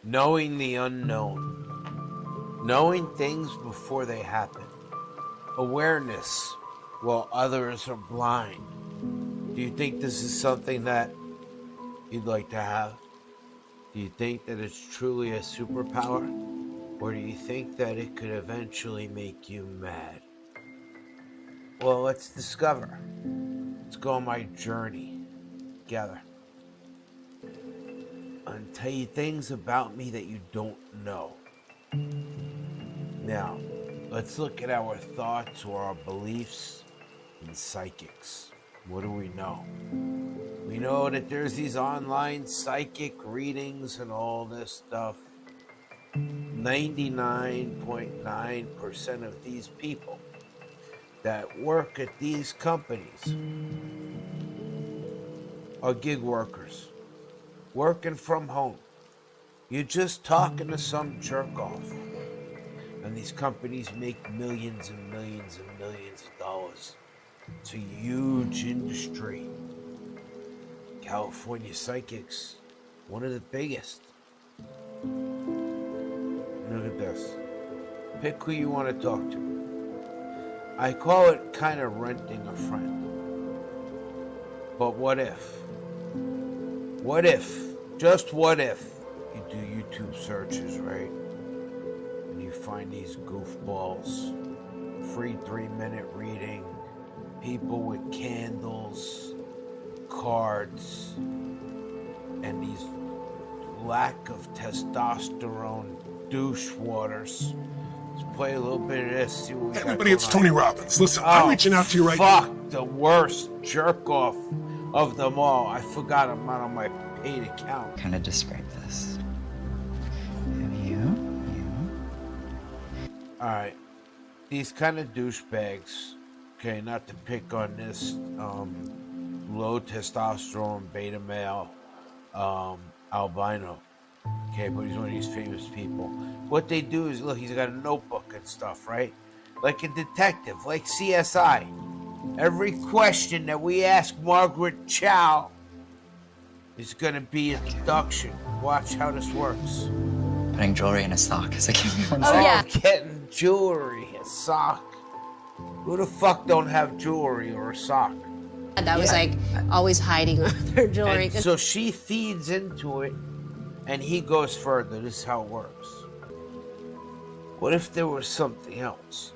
knowing the unknown, knowing things before they happen, awareness while others are blind. Do you think this is something that you'd like to have? Do you think that it's truly a superpower? Or do you think that it could eventually make you mad? Well, let's discover. Let's go on my journey together. I'll tell you things about me that you don't know. Now, let's look at our thoughts or our beliefs in psychics. What do we know? We know that there's these online psychic readings and all this stuff. 99.9% of these people that work at these companies are gig workers, working from home. You're just talking to some jerk off. And these companies make millions and millions and millions of dollars. It's a huge industry. California psychics, one of the biggest. Look at this. Pick who you want to talk to. I call it kind of renting a friend. But what if? What if? Just what if? You do YouTube searches, right? And you find these goofballs. Free 3-minute reading. People with candles, cards, and these lack of testosterone douche waters. Let's play a little bit of this, see what we got. Everybody, it's Tony Robbins. Listen, I'm reaching out to you right now. Fuck, the worst jerk off of them all. I forgot I'm not on my paid account. Kind of describe this. Alright. These kind of douchebags, okay, not to pick on this low testosterone beta male albino. Okay, but he's one of these famous people. What they do is, look, he's got a notebook and stuff, right? Like a detective, like CSI. Every question that we ask Margaret Chow is going to be a deduction. Watch how this works. Putting jewelry in a sock is a give me one Oh, second. yeah. Getting jewelry, a sock. Who the fuck don't have jewelry or a sock? That was like always hiding their jewelry. And so she feeds into it, and he goes further. This is how it works. What if there was something else?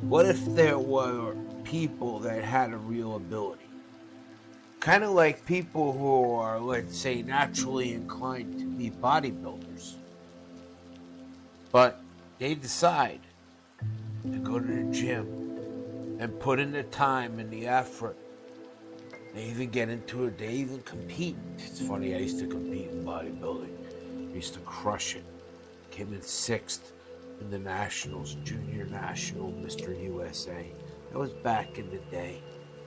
What if there were people that had a real ability? Kind of like people who are, let's say, naturally inclined to be bodybuilders. But they decide to go to the gym and put in the time and the effort. They even get into it. They even compete. It's funny, I used to compete in bodybuilding. I used to crush it. Came in 6th in the Nationals, Junior National, Mr. USA. That was back in the day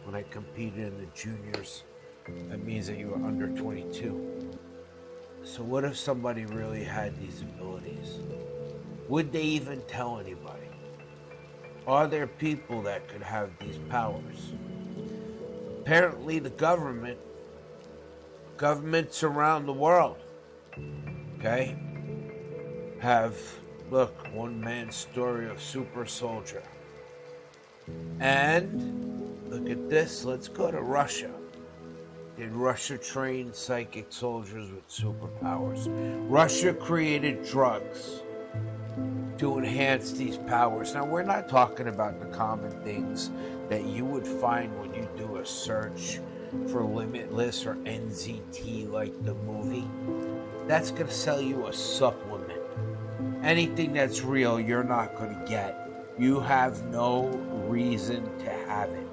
when I competed in the juniors. That means that you were under 22. So what if somebody really had these abilities? Would they even tell anybody? Are there people that could have these powers? Apparently the governments around the world, okay, have, look, one man's story of super soldier. And look at this, let's go to Russia. Did Russia train psychic soldiers with superpowers? Russia created drugs to enhance these powers. Now, we're not talking about the common things that you would find when you do a search for Limitless or NZT like the movie. That's going to sell you a supplement. Anything that's real, you're not going to get. You have no reason to have it.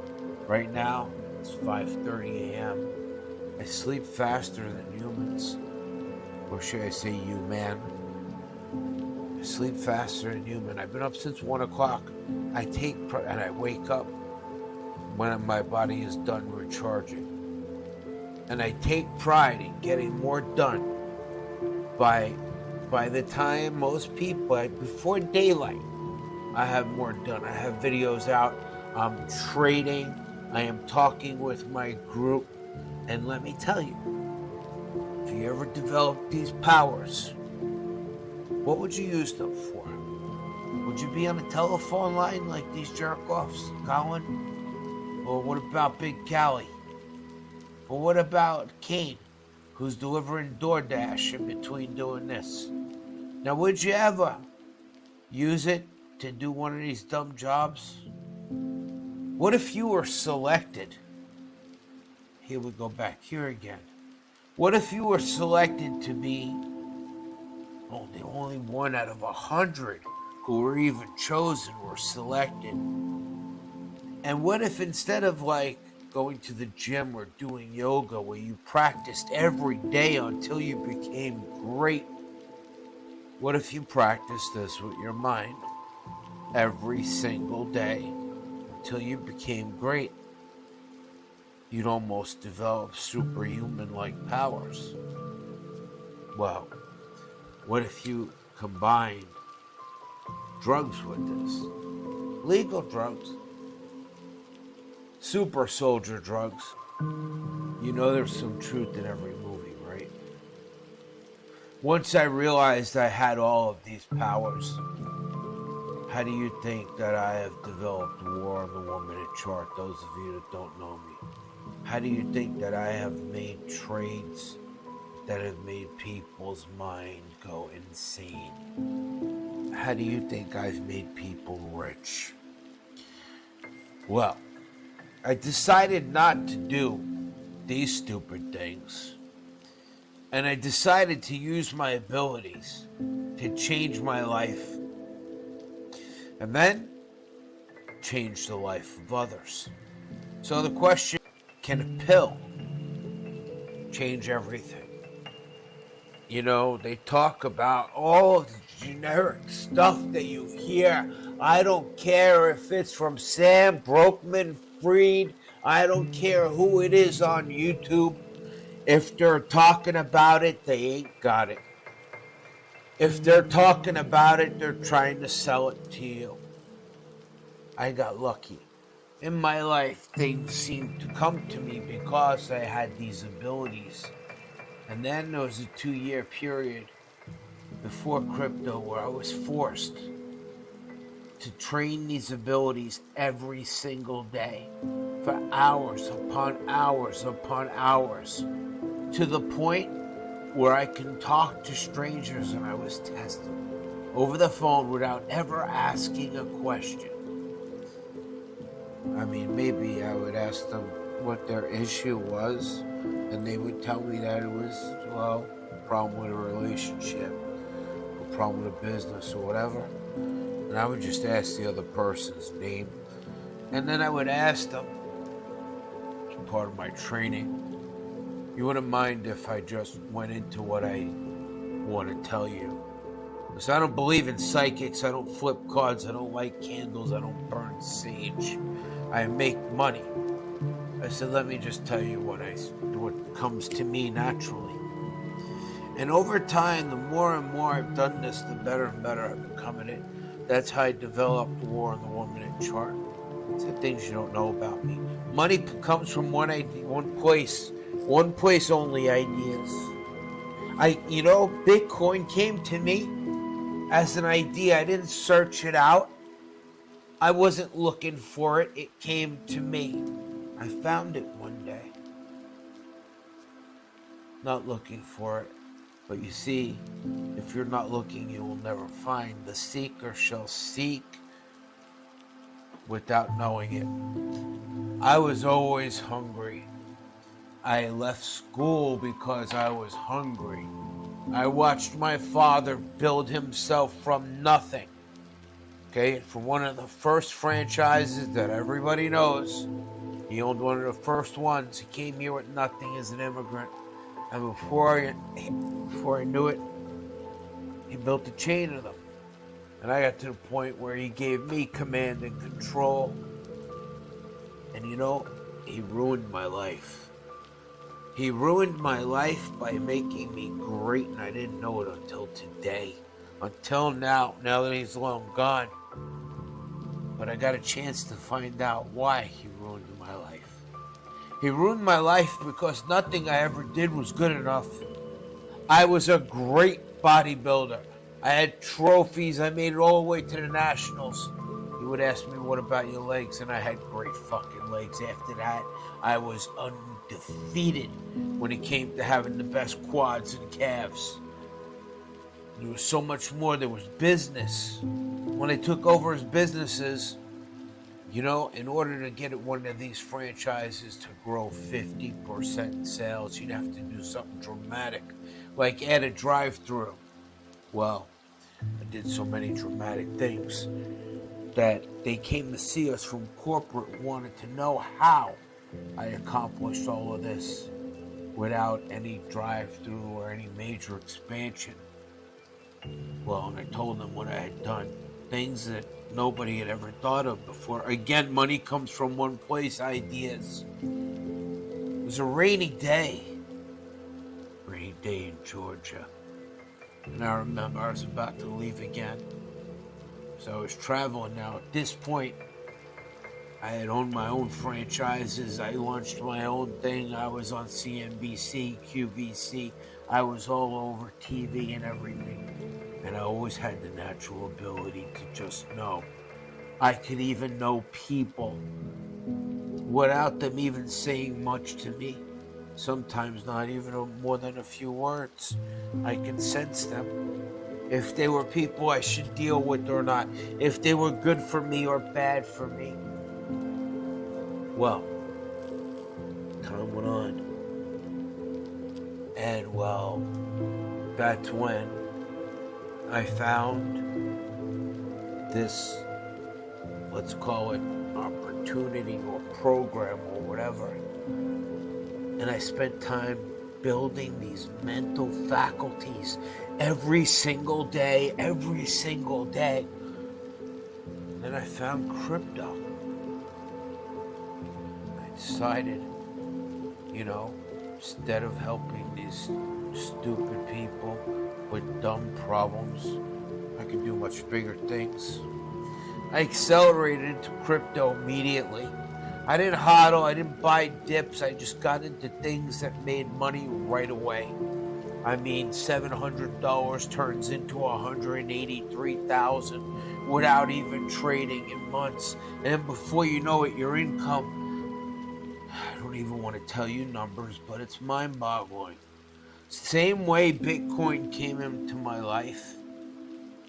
Right now, it's 5:30 a.m. I sleep faster than humans. Or should I say you, man? I sleep faster than human. I've been up since 1 o'clock. I take and I wake up when my body is done recharging. And I take pride in getting more done by the time most people, before daylight, I have more done. I have videos out. I'm trading. I am talking with my group. And let me tell you, if you ever developed these powers, what would you use them for? Would you be on a telephone line like these jerk-offs, Colin? Or what about Big Callie? Or what about Kane, who's delivering DoorDash in between doing this? Now, would you ever use it to do one of these dumb jobs? What if you were selected? Here we go back here again. What if you were selected to be the only one out of 100 who were even chosen were selected? And what if instead of like going to the gym or doing yoga where you practiced every day until you became great, what if you practiced this with your mind every single day until you became great? You'd almost develop superhuman-like powers. Well, what if you combined drugs with this? Legal drugs. Super soldier drugs. You know there's some truth in every movie, right? Once I realized I had all of these powers, how do you think that I have developed War on the 1 Minute Chart, those of you that don't know me? How do you think that I have made trades that have made people's mind go insane? How do you think I've made people rich? Well, I decided not to do these stupid things. And I decided to use my abilities to change my life. And then change the life of others. So the question, can a pill change everything? You know, they talk about all of the generic stuff that you hear. I don't care if it's from Sam Brockman-Fried. I don't care who it is on YouTube. If they're talking about it, they ain't got it. If they're talking about it, they're trying to sell it to you. I got lucky. In my life, things seemed to come to me because I had these abilities. And then there was a 2-year period before crypto where I was forced to train these abilities every single day for hours upon hours upon hours, to the point where I can talk to strangers, and I was tested over the phone without ever asking a question. I mean, maybe I would ask them what their issue was, and they would tell me that it was, well, a problem with a relationship, a problem with a business or whatever. And I would just ask the other person's name. And then I would ask them, as part of my training, you wouldn't mind if I just went into what I want to tell you? Because I don't believe in psychics, I don't flip cards, I don't light candles, I don't burn sage. I make money. I said, let me just tell you what comes to me naturally. And over time, the more and more I've done this, the better and better I've become at it. That's how I developed War on the 1 Minute Chart. It's the things you don't know about me. Money comes from one place only, ideas. Bitcoin came to me as an idea. I didn't search it out. I wasn't looking for it. It came to me. I found it one day. Not looking for it. But you see, if you're not looking, you will never find. The seeker shall seek without knowing it. I was always hungry. I left school because I was hungry. I watched my father build himself from nothing. Okay, from one of the first franchises that everybody knows. He owned one of the first ones. He came here with nothing as an immigrant. And before I knew it, he built a chain of them. And I got to the point where he gave me command and control. And he ruined my life. He ruined my life by making me great, and I didn't know it until today. Until now that he's long gone. But I got a chance to find out why he ruined my life. He ruined my life because nothing I ever did was good enough. I was a great bodybuilder. I had trophies. I made it all the way to the nationals. He would ask me, what about your legs? And I had great fucking legs. After that, I was undefeated when it came to having the best quads and calves. There was so much more. There was business. When I took over his businesses, you know, in order to get one of these franchises to grow 50% in sales, you'd have to do something dramatic, like add a drive-through. Well, I did so many dramatic things that they came to see us from corporate, wanted to know how I accomplished all of this without any drive-through or any major expansion. Well, and I told them what I had done, things that nobody had ever thought of before. Again, money comes from one place, ideas. It was a rainy day in Georgia. And I remember I was about to leave again. So I was traveling now. At this point, I had owned my own franchises. I launched my own thing. I was on CNBC, QVC. I was all over TV and everything. And I always had the natural ability to just know. I could even know people without them even saying much to me. Sometimes not even more than a few words. I can sense them. If they were people I should deal with or not. If they were good for me or bad for me. Well, time went on. And well, that's when I found this, let's call it opportunity or program or whatever. And I spent time building these mental faculties every single day. Then I found crypto. I decided, you know, instead of helping these stupid people with dumb problems, I could do much bigger things. I accelerated into crypto immediately. I didn't hodl, I didn't buy dips, I just got into things that made money right away. I mean, $700 turns into $183,000 without even trading in months. And before you know it, your income, I don't even want to tell you numbers, but it's mind-boggling. Same way Bitcoin came into my life,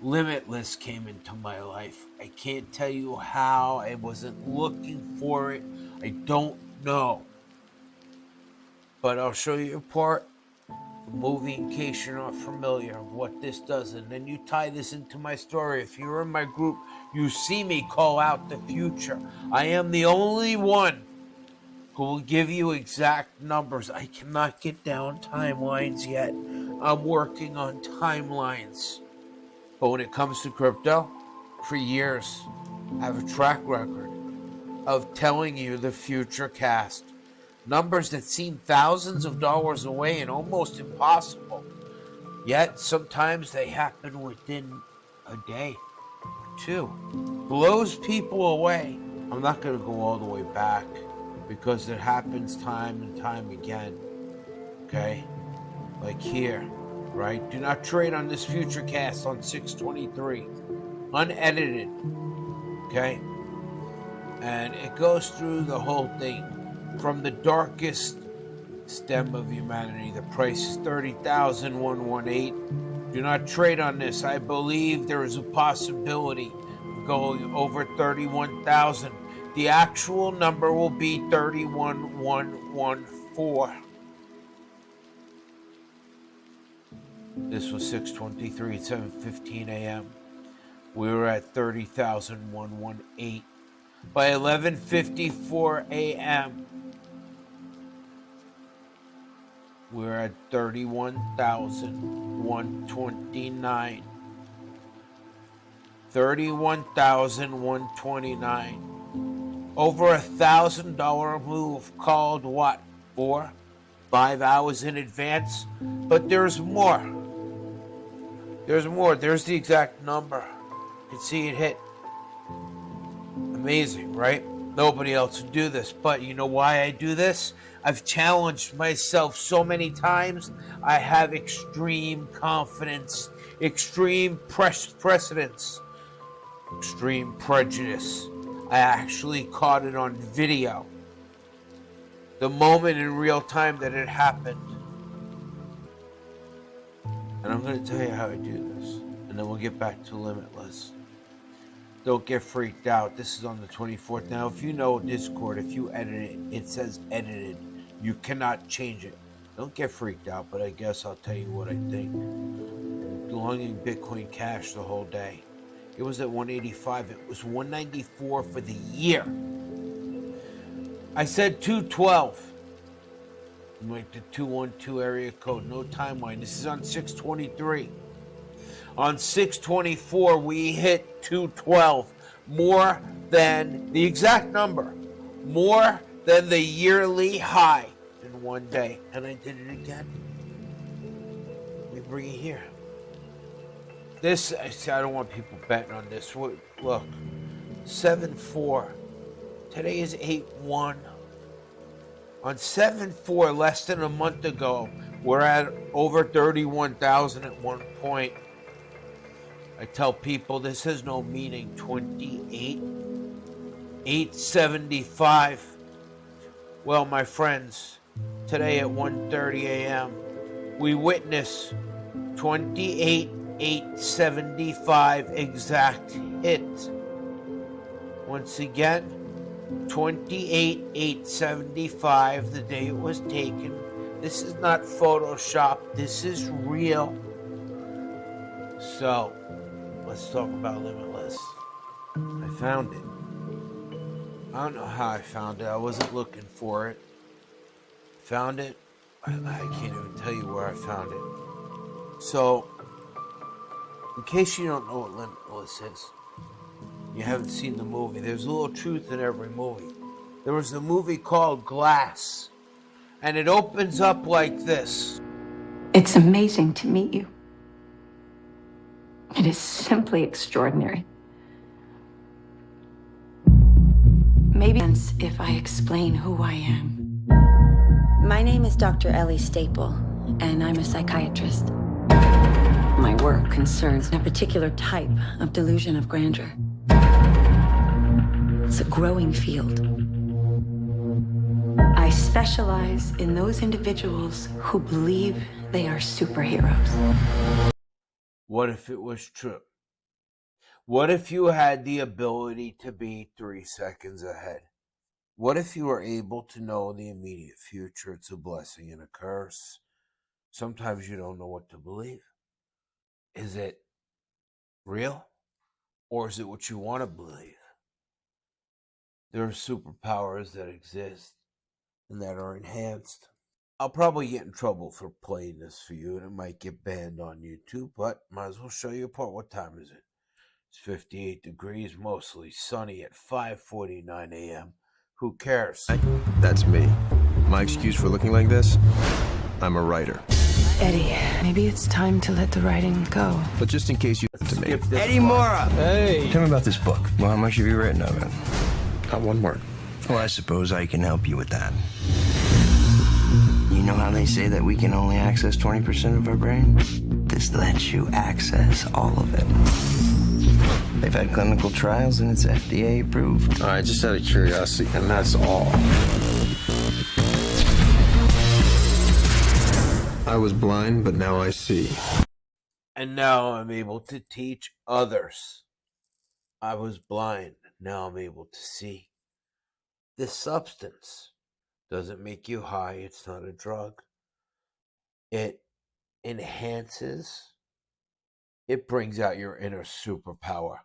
Limitless came into my life. I can't tell you how. I wasn't looking for it. I don't know. But I'll show you a part, the movie, in case you're not familiar of what this does. And then you tie this into my story. If you're in my group, you see me call out the future. I am the only one who will give you exact numbers. I cannot get down timelines yet. I'm working on timelines. But when it comes to crypto, for years, I have a track record of telling you the future cast. Numbers that seem thousands of dollars away and almost impossible. Yet, sometimes they happen within a day or two. Blows people away. I'm not going to go all the way back because it happens time and time again. Okay? Like here. Right? Do not trade on this future cast on 6/23. Unedited. Okay? And it goes through the whole thing. From the darkest stem of humanity, the price is 30,118. Do not trade on this. I believe there is a possibility of going over 31,000. The actual number will be 31,114. This was 6:23 at 7:15 a.m. We were at 30,118. By 11:54 a.m., we were at 31,129. 31,129. Over $1,000 move called what? 5 hours in advance? But there's more. There's more. There's the exact number. You can see it hit. Amazing, right? Nobody else would do this. But you know why I do this? I've challenged myself so many times. I have extreme confidence, extreme precedence, extreme prejudice. I actually caught it on video. The moment in real time that it happened. And I'm going to tell you how I do this. And then we'll get back to Limitless. Don't get freaked out. This is on the 24th. Now, if you know Discord, if you edit it, it says edited. You cannot change it. Don't get freaked out, but I guess I'll tell you what I think. Longing Bitcoin Cash the whole day. It was at 185. It was 194 for the year. I said 212. Like the 212 area code. No timeline. This is on 623. On 624, we hit 212. More than the exact number. More than the yearly high in one day. And I did it again. Let me bring it here. This, I don't want people betting on this. Look, 7-4. Today is 8-1. On 7-4, less than a month ago, we're at over 31,000 at one point. I tell people this has no meaning. 28,875. Well, my friends, today at 1:30 a.m., we witness 28,875 exact hit. Once again, 28,875 the day it was taken. This is not Photoshop. This is real. So, let's talk about Limitless. I found it. I don't know how I found it. I wasn't looking for it. Found it. I can't even tell you where I found it. So, in case you don't know what Limitless is, you haven't seen the movie, there's a little truth in every movie. There was a movie called Glass, and it opens up like this. It's amazing to meet you. It is simply extraordinary. Maybe if I explain who I am. My name is Dr. Ellie Staple, and I'm a psychiatrist. My work concerns a particular type of delusion of grandeur. It's a growing field. I specialize in those individuals who believe they are superheroes. What if it was true? What if you had the ability to be 3 seconds ahead? What if you were able to know the immediate future? It's a blessing and a curse. Sometimes you don't know what to believe. Is it real? Or is it what you want to believe? There are superpowers that exist and that are enhanced. I'll probably get in trouble for playing this for you, and it might get banned on YouTube, but might as well show you a part. What time is it? It's 58 degrees, mostly sunny at 5:49 a.m. Who cares? That's me. My excuse for looking like this? I'm a writer. Eddie, maybe it's time to let the writing go. But just in case you to me. Eddie Mora! Hey! Tell me about this book. Well, how much have you written of it? Not one word. Well, I suppose I can help you with that. You know how they say that we can only access 20% of our brain? This lets you access all of it. They've had clinical trials and it's FDA approved. All right, just out of curiosity, and that's all. I was blind, but now I see. And now I'm able to teach others. I was blind, now I'm able to see. This substance doesn't make you high, it's not a drug. It enhances, it brings out your inner superpower.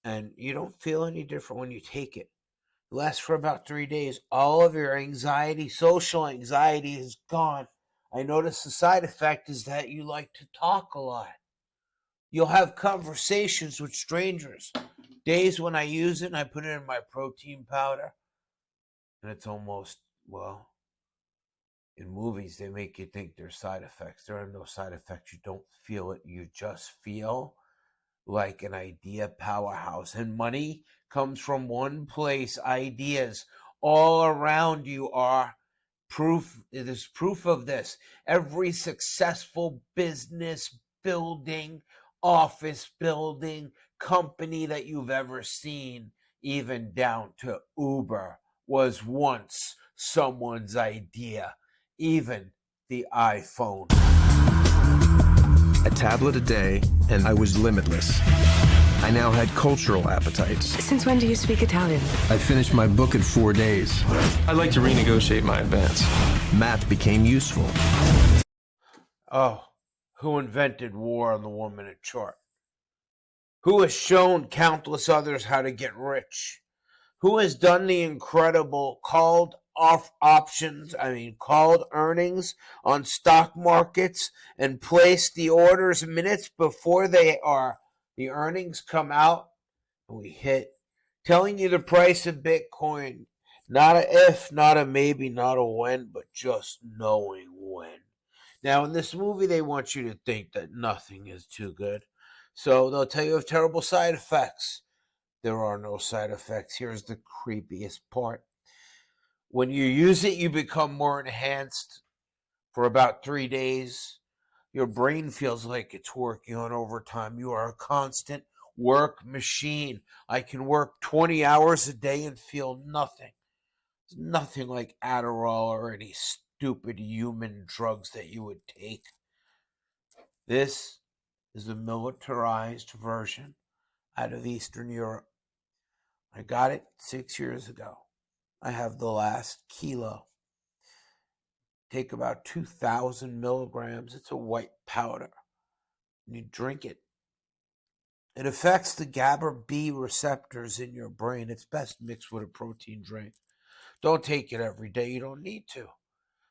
And you don't feel any different when you take it. It lasts for about 3 days. All of your anxiety, social anxiety is gone. I notice the side effect is that you like to talk a lot. You'll have conversations with strangers. Days when I use it and I put it in my protein powder, and it's almost, well, in movies, they make you think there's side effects. There are no side effects. You don't feel it. You just feel like an idea powerhouse. And money comes from one place. Ideas all around you are proof. It is proof of this. Every successful business building, office building, company that you've ever seen, even down to Uber, was once someone's idea. Even the iPhone. A tablet a day, and I was limitless. I now had cultural appetites. Since when do you speak Italian? I finished my book in 4 days. I'd like to renegotiate my advance. Math became useful. Oh, who invented war on the 1-minute chart? Who has shown countless others how to get rich? Who has done the incredible called earnings on stock markets and placed the orders minutes before the earnings come out and we hit, telling you the price of Bitcoin, not a if, not a maybe, not a when, but just knowing when. Now, in this movie, they want you to think that nothing is too good. So they'll tell you of terrible side effects. There are no side effects. Here's the creepiest part. When you use it, you become more enhanced for about 3 days. Your brain feels like it's working on overtime. You are a constant work machine. I can work 20 hours a day and feel nothing. It's nothing like Adderall or any stupid human drugs that you would take. This is a militarized version out of Eastern Europe. I got it 6 years ago. I have the last kilo. Take about 2,000 milligrams. It's a white powder. You drink it. It affects the GABA B receptors in your brain. It's best mixed with a protein drink. Don't take it every day. You don't need to.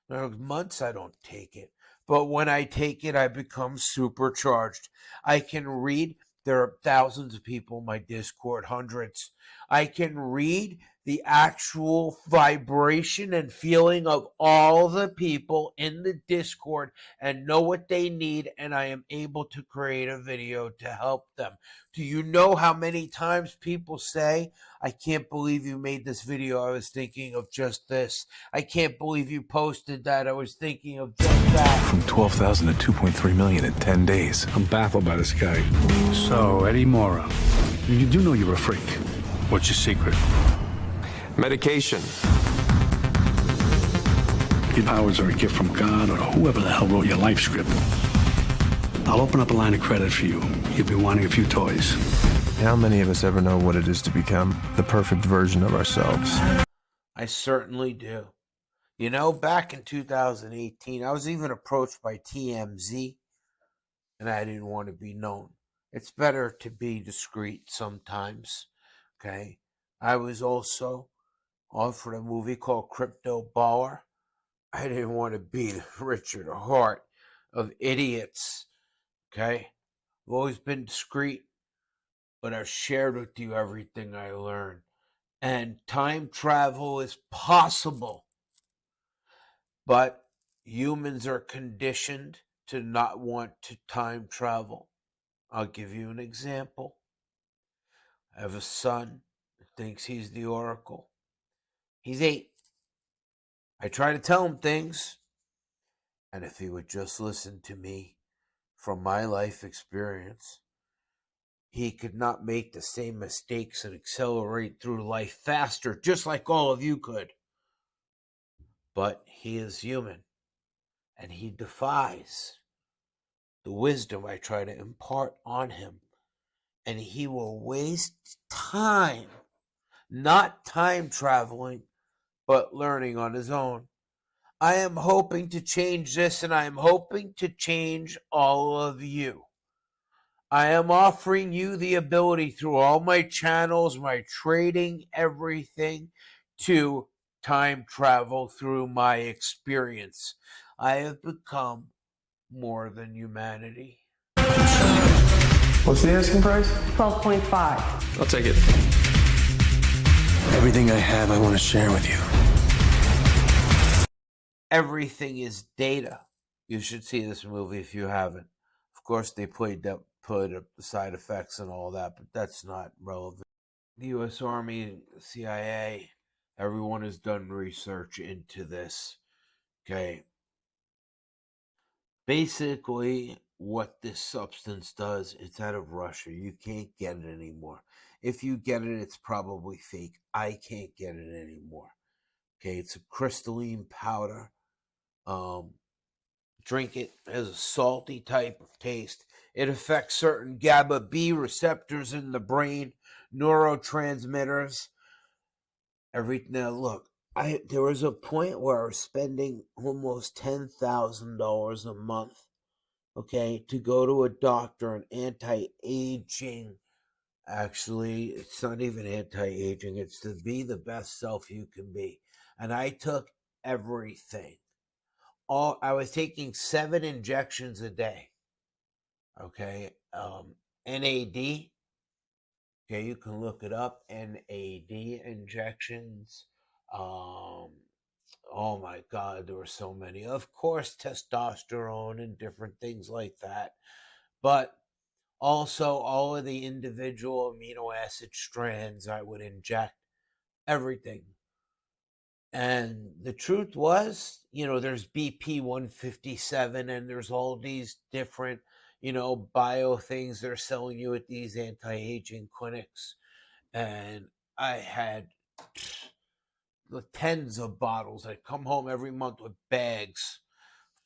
There are months I don't take it. But when I take it, I become supercharged. I can read. There are thousands of people in my Discord, hundreds. I can read the actual vibration and feeling of all the people in the Discord and know what they need, and I am able to create a video to help them. Do you know how many times people say, I can't believe you made this video, I was thinking of just this. I can't believe you posted that, I was thinking of just that. From 12,000 to 2.3 million in 10 days. I'm baffled by this guy. So, Eddie Mora, you do know you're a freak. What's your secret? Medication. Your powers are a gift from God or whoever the hell wrote your life script. I'll open up a line of credit for you. You'll be wanting a few toys. How many of us ever know what it is to become the perfect version of ourselves? I certainly do. You know, back in 2018, I was even approached by TMZ, and I didn't want to be known. It's better to be discreet sometimes, okay? I was also offered a movie called Crypto Baller. I didn't want to be the Richard Hart of idiots, okay? I've always been discreet, but I've shared with you everything I learned. And time travel is possible, but humans are conditioned to not want to time travel. I'll give you an example. I have a son that thinks he's the Oracle. He's 8. I try to tell him things, and if he would just listen to me from my life experience, he could not make the same mistakes and accelerate through life faster, just like all of you could. But he is human, and he defies the wisdom I try to impart on him. And he will waste time, not time traveling, but learning on his own. I am hoping to change this, and I am hoping to change all of you. I am offering you the ability through all my channels, my trading, everything, to time travel through my experience. I have become more than humanity. What's the asking price? 12.5. I'll take it. Everything I have, I want to share with you. Everything is data. You should see this movie if you haven't. Of course, they put up the side effects and all that, but that's not relevant. The U.S. Army, CIA, everyone has done research into this. Okay. Basically, what this substance does, it's out of Russia. You can't get it anymore. If you get it, it's probably fake. I can't get it anymore. Okay, it's a crystalline powder. Drink it. It has a salty type of taste. It affects certain GABA B receptors in the brain, neurotransmitters. Now, look, there was a point where I was spending almost $10,000 a month, okay, to go to a doctor, an anti-aging. Actually, it's not even anti-aging. It's to be the best self you can be. And I took everything. I was taking 7 injections a day. Okay, NAD. Okay, you can look it up. NAD injections. Oh my God, there were so many. Of course, testosterone and different things like that. But also all of the individual amino acid strands I would inject. Everything. And the truth was, there's BP 157 and there's all these different, bio things they're selling you at these anti-aging clinics. And I had the tens of bottles. I'd come home every month with bags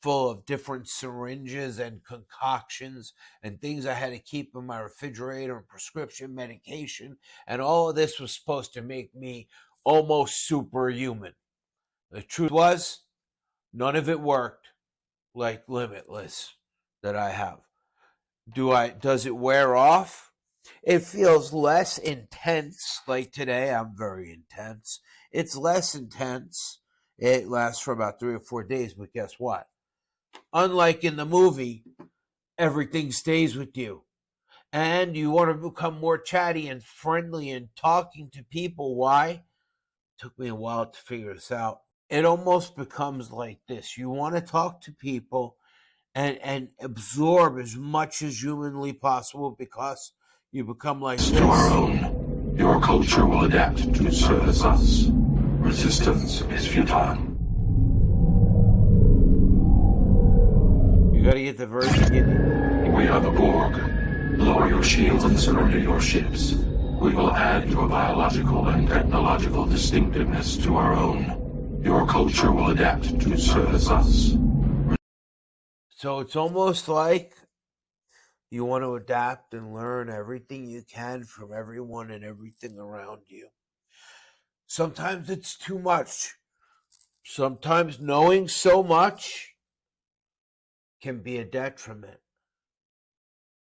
full of different syringes and concoctions and things I had to keep in my refrigerator and prescription medication. And all of this was supposed to make me almost superhuman. The truth was, none of it worked like Limitless that I have. Does it wear off? It feels less intense. Like today, I'm very intense. It's less intense. It lasts for about 3 or 4 days, but guess what? Unlike in the movie, everything stays with you. And you want to become more chatty and friendly and talking to people. Why? It took me a while to figure this out. It almost becomes like this. You want to talk to people and absorb as much as humanly possible because you become like this. To our own. Your culture will adapt to service us. Resistance is futile. You gotta get the very beginning. We are the Borg. Lower your shields and surrender your ships. We will add your biological and technological distinctiveness to our own. Your culture will adapt to service us. So it's almost like you want to adapt and learn everything you can from everyone and everything around you. Sometimes it's too much. Sometimes knowing so much can be a detriment.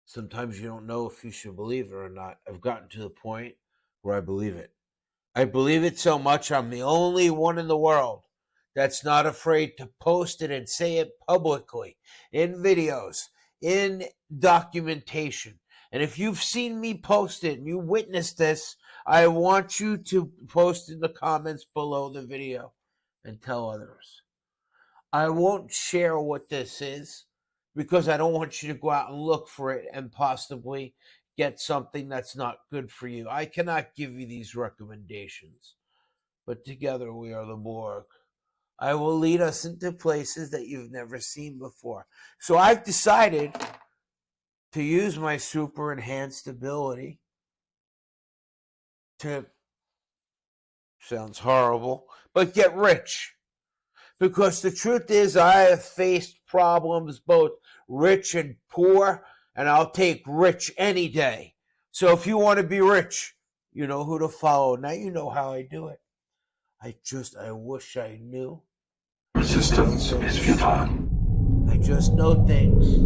Sometimes you don't know if you should believe it or not. I've gotten to the point where I believe it. I believe it so much I'm the only one in the world that's not afraid to post it and say it publicly, in videos, in documentation. And if you've seen me post it and you witnessed this, I want you to post in the comments below the video and tell others. I won't share what this is because I don't want you to go out and look for it and possibly get something that's not good for you. I cannot give you these recommendations, but together we are the Borg. I will lead us into places that you've never seen before. So I've decided to use my super enhanced ability to, sounds horrible, but get rich. Because the truth is I have faced problems both rich and poor, and I'll take rich any day. So if you want to be rich, you know who to follow. Now you know how I do it. I wish I knew. Resistance is futile. I just know things.